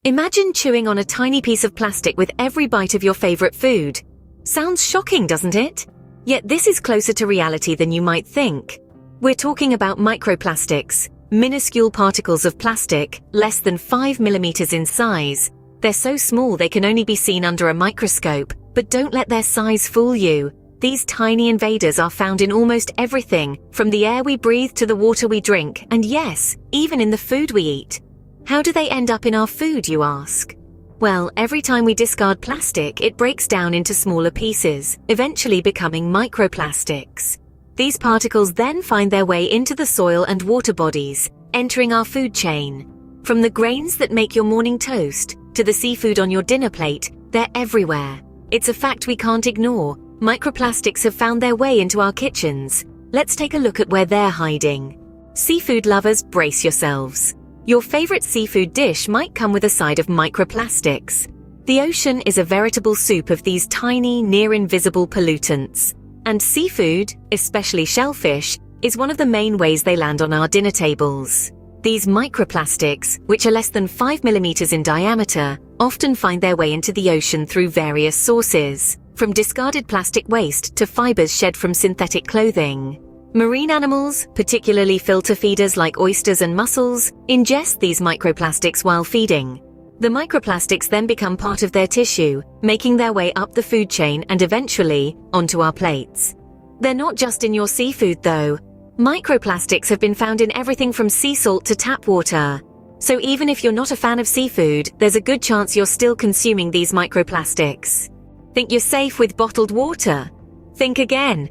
Imagine chewing on a tiny piece of plastic with every bite of your favorite food. Sounds shocking, doesn't it? Yet this is closer to reality than you might think. We're talking about microplastics, minuscule particles of plastic, less than 5 millimeters in size. They're so small they can only be seen under a microscope, but don't let their size fool you. These tiny invaders are found in almost everything, from the air we breathe to the water we drink, and yes, even in the food we eat. How do they end up in our food, you ask? Well, every time we discard plastic, it breaks down into smaller pieces, eventually becoming microplastics. These particles then find their way into the soil and water bodies, entering our food chain. From the grains that make your morning toast, to the seafood on your dinner plate, they're everywhere. It's a fact we can't ignore. Microplastics have found their way into our kitchens. Let's take a look at where they're hiding. Seafood lovers, brace yourselves. Your favorite seafood dish might come with a side of microplastics. The ocean is a veritable soup of these tiny, near-invisible pollutants. And seafood, especially shellfish, is one of the main ways they land on our dinner tables. These microplastics, which are less than 5 millimeters in diameter, often find their way into the ocean through various sources, from discarded plastic waste to fibers shed from synthetic clothing. Marine animals, particularly filter feeders like oysters and mussels, ingest these microplastics while feeding. The microplastics then become part of their tissue, making their way up the food chain and eventually onto our plates. They're not just in your seafood though. Microplastics have been found in everything from sea salt to tap water. So even if you're not a fan of seafood, there's a good chance you're still consuming these microplastics. Think you're safe with bottled water? Think again.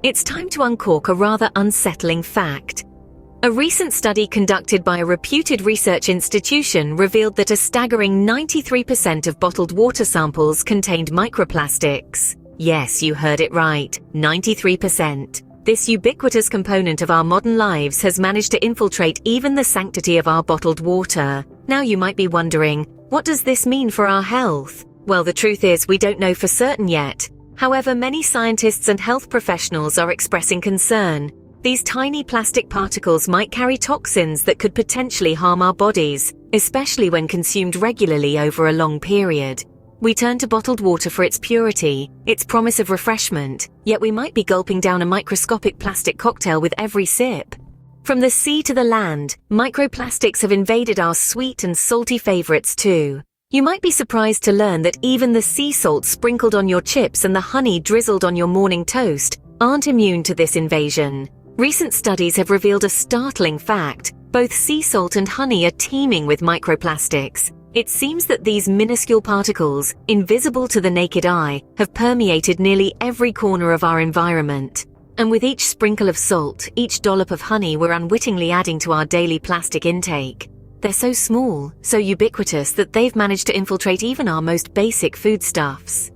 It's time to uncork a rather unsettling fact. A recent study conducted by a reputed research institution revealed that a staggering 93% of bottled water samples contained microplastics. Yes, you heard it right, 93%. This ubiquitous component of our modern lives has managed to infiltrate even the sanctity of our bottled water. Now you might be wondering, what does this mean for our health? Well, the truth is we don't know for certain yet. However, many scientists and health professionals are expressing concern. These tiny plastic particles might carry toxins that could potentially harm our bodies, especially when consumed regularly over a long period. We turn to bottled water for its purity, its promise of refreshment, yet we might be gulping down a microscopic plastic cocktail with every sip. From the sea to the land, microplastics have invaded our sweet and salty favorites too. You might be surprised to learn that even the sea salt sprinkled on your chips and the honey drizzled on your morning toast aren't immune to this invasion. Recent studies have revealed a startling fact. Both sea salt and honey are teeming with microplastics. It seems that these minuscule particles, invisible to the naked eye, have permeated nearly every corner of our environment. And with each sprinkle of salt, each dollop of honey, we're unwittingly adding to our daily plastic intake. They're so small, so ubiquitous that they've managed to infiltrate even our most basic foodstuffs.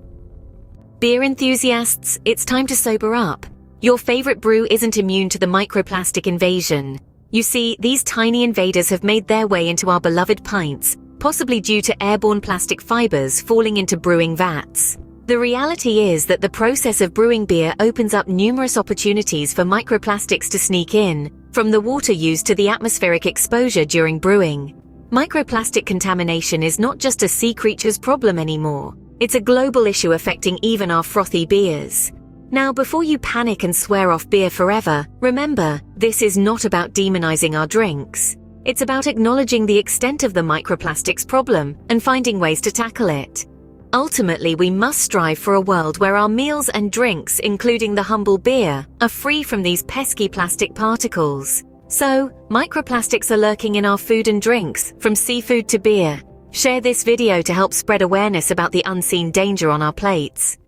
Beer enthusiasts, it's time to sober up. Your favorite brew isn't immune to the microplastic invasion. You see, these tiny invaders have made their way into our beloved pints, possibly due to airborne plastic fibers falling into brewing vats. The reality is that the process of brewing beer opens up numerous opportunities for microplastics to sneak in, from the water used to the atmospheric exposure during brewing. Microplastic contamination is not just a sea creature's problem anymore. It's a global issue affecting even our frothy beers. Now, before you panic and swear off beer forever, remember, this is not about demonizing our drinks. It's about acknowledging the extent of the microplastics problem and finding ways to tackle it. Ultimately, we must strive for a world where our meals and drinks, including the humble beer, are free from these pesky plastic particles. So, microplastics are lurking in our food and drinks, from seafood to beer. Share this video to help spread awareness about the unseen danger on our plates.